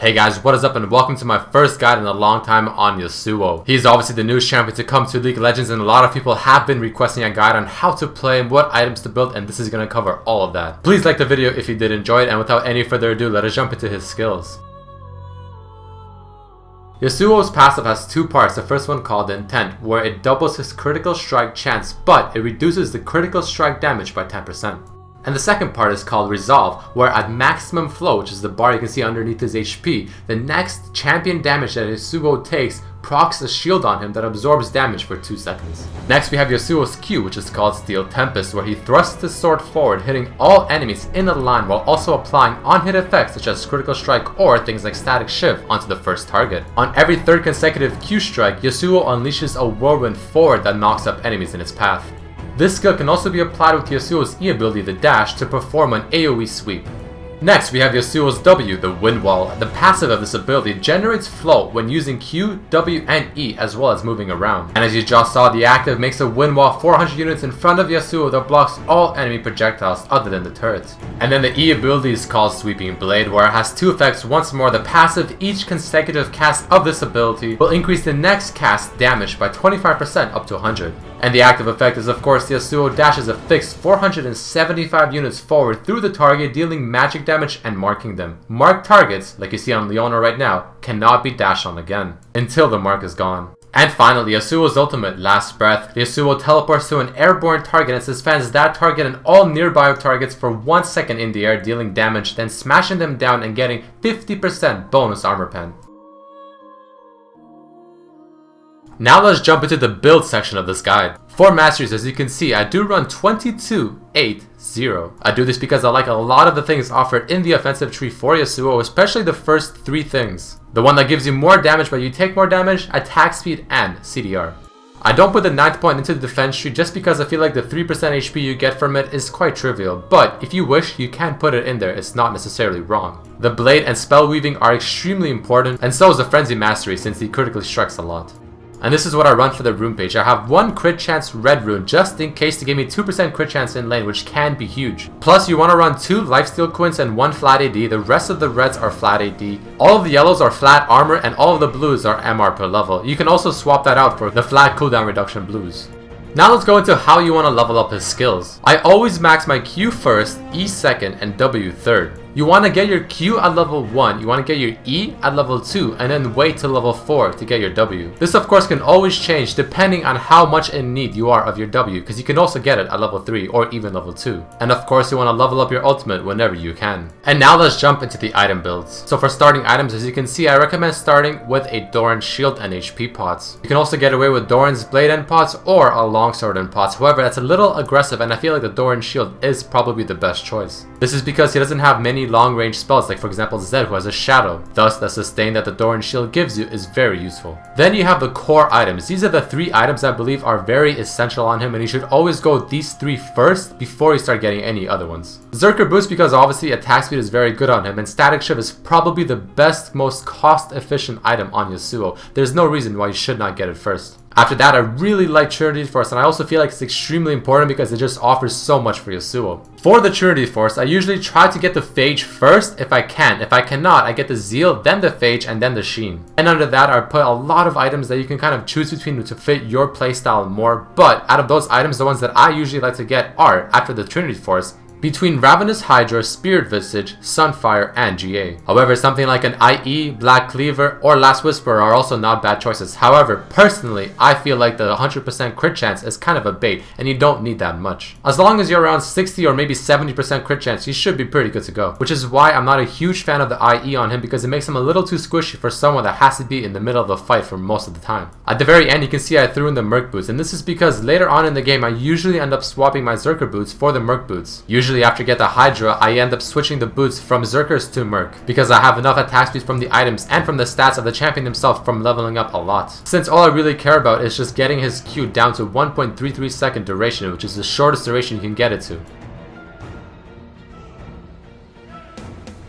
Hey guys, what is up and welcome to my first guide in a long time on Yasuo. He's obviously the newest champion to come to League of Legends, and a lot of people have been requesting a guide on how to play and what items to build, and this is going to cover all of that. Please like the video if you did enjoy it, and without any further ado, let us jump into his skills. Yasuo's passive has two parts, the first one called Intent, where it doubles his critical strike chance, but it reduces the critical strike damage by 10%. And the second part is called Resolve, where at maximum flow, which is the bar you can see underneath his HP, the next champion damage that Yasuo takes procs a shield on him that absorbs damage for 2 seconds. Next we have Yasuo's Q, which is called Steel Tempest, where he thrusts his sword forward, hitting all enemies in a line while also applying on-hit effects such as critical strike or things like static shift onto the first target. On every third consecutive Q strike, Yasuo unleashes a whirlwind forward that knocks up enemies in its path. This skill can also be applied with Yasuo's E ability, the Dash, to perform an AoE sweep. Next, we have Yasuo's W, the Wind Wall. The passive of this ability generates flow when using Q, W, and E, as well as moving around. And as you just saw, the active makes a wind wall 400 units in front of Yasuo that blocks all enemy projectiles other than the turrets. And then the E ability is called Sweeping Blade, where it has two effects. Once more, the passive, each consecutive cast of this ability will increase the next cast damage by 25% up to 100. And the active effect is, of course, Yasuo dashes a fixed 475 units forward through the target, dealing magic damage and marking them. Marked targets, like you see on Leona right now, cannot be dashed on again until the mark is gone. And finally, Yasuo's ultimate, Last Breath. Yasuo teleports to an airborne target and suspends that target and all nearby targets for 1 second in the air, dealing damage, then smashing them down and getting 50% bonus armor pen. Now let's jump into the build section of this guide. For masteries, as you can see, I do run 22-8-0. I do this because I like a lot of the things offered in the offensive tree for Yasuo, especially the first 3 things. The one that gives you more damage but you take more damage, attack speed, and CDR. I don't put the 9th point into the defense tree just because I feel like the 3% HP you get from it is quite trivial, but if you wish, you can put it in there, it's not necessarily wrong. The blade and spell weaving are extremely important, and so is the frenzy mastery since he critically strikes a lot. And this is what I run for the rune page. I have 1 crit chance red rune just in case to give me 2% crit chance in lane, which can be huge. Plus you want to run 2 lifesteal quints and 1 flat AD. The rest of the reds are flat AD. All of the yellows are flat armor and all of the blues are MR per level. You can also swap that out for the flat cooldown reduction blues. Now let's go into how you want to level up his skills. I always max my Q first, E second, and W third. You want to get your Q at level 1, you want to get your E at level 2, and then wait till level 4 to get your W. This of course can always change depending on how much in need you are of your W, because you can also get it at level 3 or even level 2. And of course you want to level up your ultimate whenever you can. And now let's jump into the item builds. So for starting items, as you can see, I recommend starting with a Doran shield and HP pots. You can also get away with Doran's blade end pots or a longsword end pots. However, that's a little aggressive and I feel like the Doran shield is probably the best choice. This is because he doesn't have many long range spells, like for example Zed, who has a shadow. Thus the sustain that the Doran shield gives you is very useful. Then you have the core items. These are the 3 items I believe are very essential on him, and you should always go with these 3 first before you start getting any other ones. Zerker boost, because obviously attack speed is very good on him, and static shift is probably the best, most cost efficient item on Yasuo. There's no reason why you should not get it first. After that, I really like Trinity Force, and I also feel like it's extremely important because it just offers so much for Yasuo. For the Trinity Force, I usually try to get the Phage first if I can. If I cannot, I get the Zeal, then the Phage, and then the Sheen. And under that, I put a lot of items that you can kind of choose between to fit your playstyle more. But out of those items, the ones that I usually like to get are, after the Trinity Force, between Ravenous Hydra, Spirit Visage, Sunfire, and GA. However, something like an IE, Black Cleaver, or Last Whisper are also not bad choices. However, personally, I feel like the 100% crit chance is kind of a bait, and you don't need that much. As long as you're around 60 or maybe 70% crit chance, you should be pretty good to go. Which is why I'm not a huge fan of the IE on him, because it makes him a little too squishy for someone that has to be in the middle of the fight for most of the time. At the very end, you can see I threw in the Merc Boots, and this is because later on in the game, I usually end up swapping my Zerker Boots for the Merc Boots. Usually after I get the Hydra, I end up switching the boots from Zerkers to Merc, because I have enough attack speed from the items and from the stats of the champion himself from leveling up a lot. Since all I really care about is just getting his Q down to 1.33 second duration, which is the shortest duration you can get it to.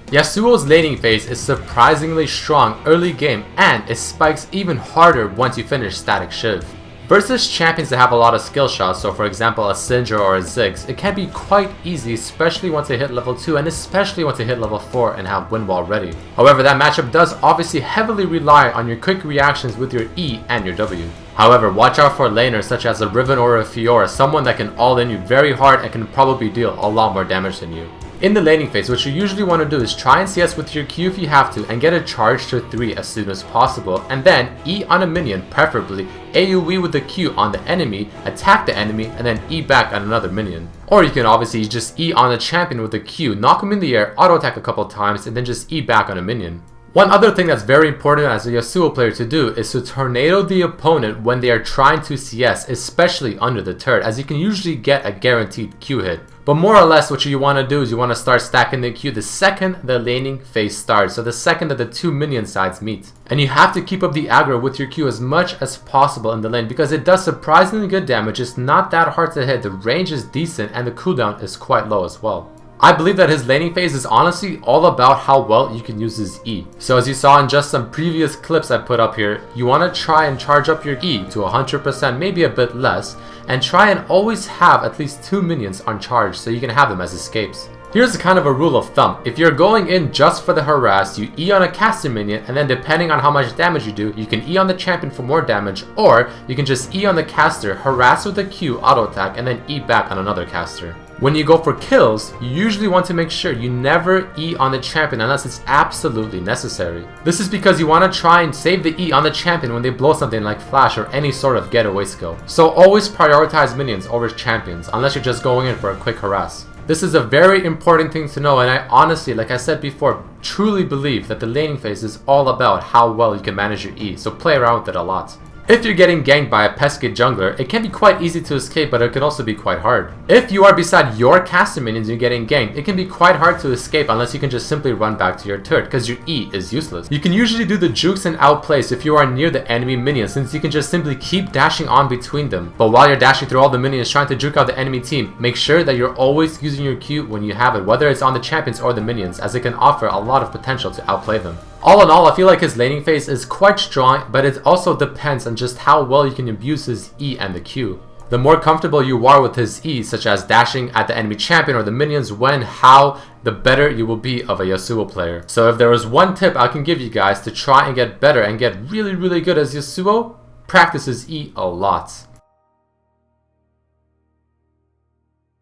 Yasuo's laning phase is surprisingly strong early game, and it spikes even harder once you finish Static Shiv. Versus champions that have a lot of skill shots, so for example a Syndra or a Ziggs, it can be quite easy, especially once they hit level 2 and especially once they hit level 4 and have wind wall ready. However, that matchup does obviously heavily rely on your quick reactions with your E and your W. However, watch out for laners such as a Riven or a Fiora, someone that can all-in you very hard and can probably deal a lot more damage than you. In the laning phase, what you usually want to do is try and CS with your Q if you have to and get a charge to 3 as soon as possible, and then E on a minion, preferably AoE with the Q on the enemy, attack the enemy, and then E back on another minion. Or you can obviously just E on the champion with the Q, knock him in the air, auto attack a couple times, and then just E back on a minion. One other thing that's very important as a Yasuo player to do is to tornado the opponent when they are trying to CS, especially under the turret, as you can usually get a guaranteed Q hit. But more or less what you want to do is you want to start stacking the Q the second the laning phase starts, so the second that the two minion sides meet. And you have to keep up the aggro with your Q as much as possible in the lane because it does surprisingly good damage, it's not that hard to hit, the range is decent, and the cooldown is quite low as well. I believe that his laning phase is honestly all about how well you can use his E. So as you saw in just some previous clips I put up here, you want to try and charge up your E to 100%, maybe a bit less, and try and always have at least 2 minions on charge so you can have them as escapes. Here's a kind of a rule of thumb. If you're going in just for the harass, you E on a caster minion, and then depending on how much damage you do, you can E on the champion for more damage, or you can just E on the caster, harass with a Q auto attack, and then E back on another caster. When you go for kills, you usually want to make sure you never E on the champion unless it's absolutely necessary. This is because you want to try and save the E on the champion when they blow something like flash or any sort of getaway skill. So always prioritize minions over champions unless you're just going in for a quick harass. This is a very important thing to know, and I honestly, like I said before, truly believe that the laning phase is all about how well you can manage your E, so play around with it a lot. If you're getting ganked by a pesky jungler, it can be quite easy to escape, but it can also be quite hard. If you are beside your caster minions and you're getting ganked, it can be quite hard to escape unless you can just simply run back to your turret, because your E is useless. You can usually do the jukes and outplays if you are near the enemy minions, since you can just simply keep dashing on between them. But while you're dashing through all the minions trying to juke out the enemy team, make sure that you're always using your Q when you have it, whether it's on the champions or the minions, as it can offer a lot of potential to outplay them. All in all, I feel like his laning phase is quite strong, but it also depends on just how well you can abuse his E and the Q. The more comfortable you are with his E, such as dashing at the enemy champion or the minions when, how, the better you will be of a Yasuo player. So if there was one tip I can give you guys to try and get better and get really good as Yasuo, practice his E a lot.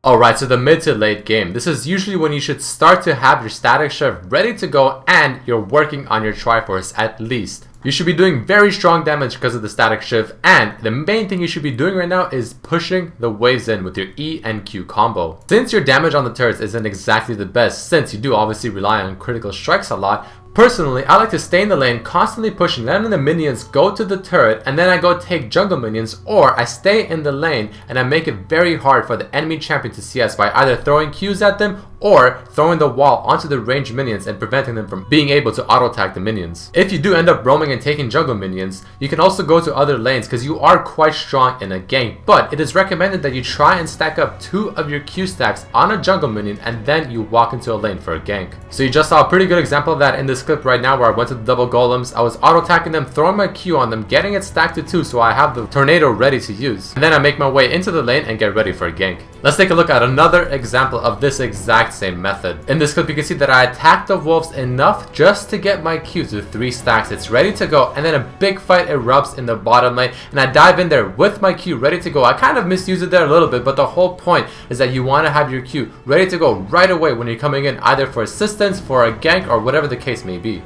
Alright, so the mid to late game. This is usually when you should start to have your static shift ready to go and you're working on your Triforce at least. You should be doing very strong damage because of the static shift, and the main thing you should be doing right now is pushing the waves in with your E and Q combo. Since your damage on the turrets isn't exactly the best, since you do obviously rely on critical strikes a lot, personally, I like to stay in the lane, constantly pushing, letting the minions go to the turret, and then I go take jungle minions, or I stay in the lane and I make it very hard for the enemy champion to CS by either throwing Qs at them or throwing the wall onto the ranged minions and preventing them from being able to auto attack the minions. If you do end up roaming and taking jungle minions, you can also go to other lanes because you are quite strong in a gank, but it is recommended that you try and stack up 2 of your Q stacks on a jungle minion and then you walk into a lane for a gank. So you just saw a pretty good example of that in this clip right now where I went to the double golems, I was auto attacking them, throwing my Q on them, getting it stacked to 2 so I have the tornado ready to use. And then I make my way into the lane and get ready for a gank. Let's take a look at another example of this exact same method. In this clip you can see that I attacked the wolves enough just to get my Q to 3 stacks. It's ready to go, and then a big fight erupts in the bottom lane and I dive in there with my Q ready to go. I kind of misused it there a little bit, but the whole point is that you want to have your Q ready to go right away when you're coming in, either for assistance, for a gank, or whatever the case may be.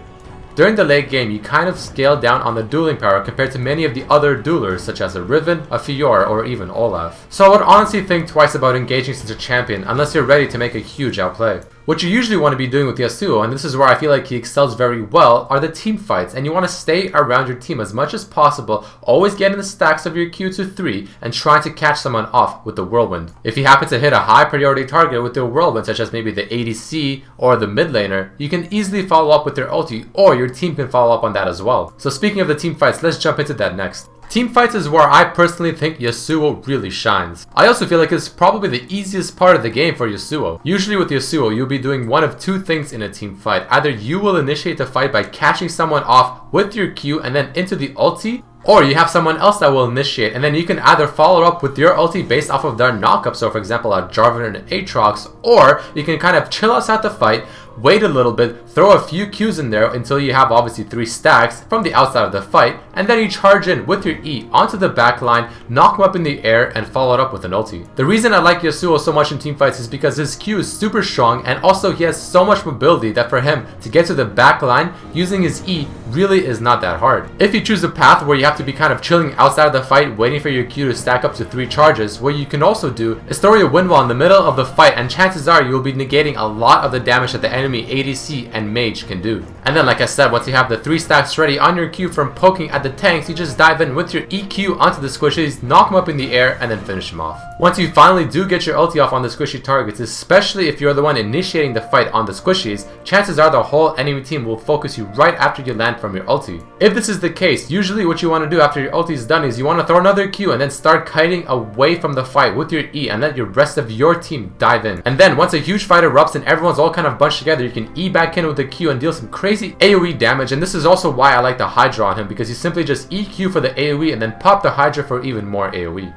During the late game, you kind of scale down on the dueling power compared to many of the other duelers such as a Riven, a Fiora, or even Olaf. So I would honestly think twice about engaging such a champion unless you're ready to make a huge outplay. What you usually want to be doing with Yasuo, and this is where I feel like he excels very well, are the team fights, and you want to stay around your team as much as possible, always getting the stacks of your Q to 3 and trying to catch someone off with the whirlwind. If you happen to hit a high priority target with your whirlwind, such as maybe the ADC or the mid laner, you can easily follow up with their ulti, or your team can follow up on that as well. So speaking of the team fights, let's jump into that next. Team fights is where I personally think Yasuo really shines. I also feel like it's probably the easiest part of the game for Yasuo. Usually with Yasuo, you'll be doing one of 2 things in a team fight. Either you will initiate the fight by catching someone off with your Q and then into the ulti, Or you have someone else that will initiate, and then you can either follow up with your ulti based off of their knockup, so for example a Jarvan and an Aatrox, or you can kind of chill us out the fight, wait a little bit, throw a few Qs in there until you have obviously 3 stacks from the outside of the fight, and then you charge in with your E onto the back line, knock him up in the air, and follow it up with an ulti. The reason I like Yasuo so much in teamfights is because his Q is super strong, and also he has so much mobility that for him to get to the back line using his E really is not that hard. If you choose a path where you have to be kind of chilling outside of the fight, waiting for your Q to stack up to 3 charges, what you can also do is throw your wind wall in the middle of the fight, and chances are you will be negating a lot of the damage that the enemy ADC and mage can do. And then like I said, once you have the 3 stacks ready on your Q from poking at the tanks, you just dive in with your EQ onto the squishies, knock them up in the air, and then finish them off. Once you finally do get your ulti off on the squishy targets, especially if you're the one initiating the fight on the squishies, chances are the whole enemy team will focus you right after you land from your ulti. If this is the case, usually what you want to do after your ulti is done is you want to throw another Q and then start kiting away from the fight with your E and let your rest of your team dive in. And then once a huge fight erupts and everyone's all kind of bunched together, you can E back in with the Q and deal some crazy AoE damage. And this is also why I like the Hydra on him, because you simply just EQ for the AoE and then pop the Hydra for even more AoE.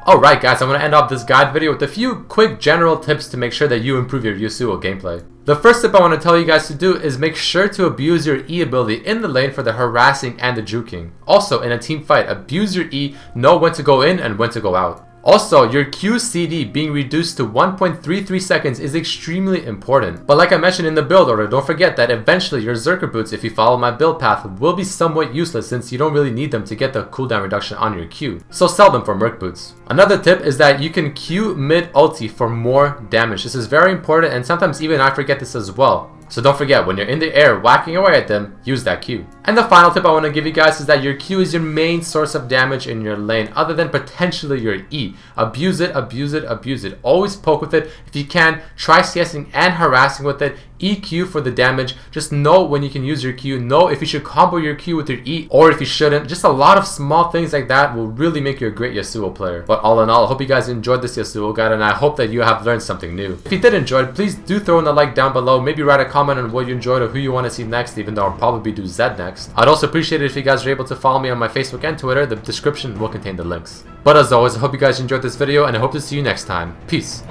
Alright guys, I'm going to end off this guide video with a few quick general tips to make sure that you improve your Yasuo gameplay. The first tip I want to tell you guys to do is make sure to abuse your E ability in the lane for the harassing and the juking. Also, in a team fight, abuse your E, know when to go in and when to go out. Also, your QCD being reduced to 1.33 seconds is extremely important. But like I mentioned in the build order, don't forget that eventually your Zerker boots, if you follow my build path, will be somewhat useless since you don't really need them to get the cooldown reduction on your Q. So sell them for Merc boots. Another tip is that you can Q mid ulti for more damage. This is very important, and sometimes even I forget this as well. So don't forget, when you're in the air whacking away at them, use that Q. And the final tip I want to give you guys is that your Q is your main source of damage in your lane, other than potentially your E. Abuse it, abuse it, abuse it. Always poke with it. If you can, try CSing and harassing with it. EQ for the damage. Just know when you can use your Q. Know if you should combo your Q with your E or if you shouldn't. Just a lot of small things like that will really make you a great Yasuo player. But all in all, I hope you guys enjoyed this Yasuo guide, and I hope that you have learned something new. If you did enjoy it, please do throw in a like down below. Maybe write a comment on what you enjoyed or who you want to see next, even though I'll probably do Zed next. I'd also appreciate it if you guys are able to follow me on my Facebook and Twitter. The description will contain the links. But as always, I hope you guys enjoyed this video, and I hope to see you next time. Peace.